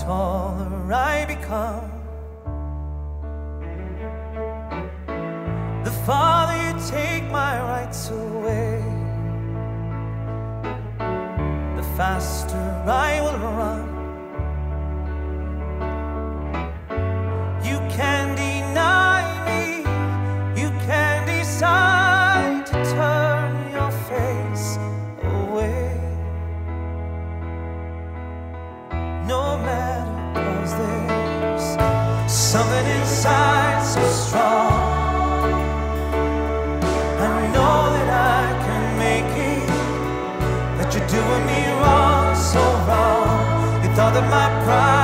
taller I become, the farther you take my rights away, the faster I will run. You can deny me, you can decide to turn your face away. No matter, 'cause there's something inside so strong. I know that I can make it, that you're doing me wrong, so wrong. You thought that my pride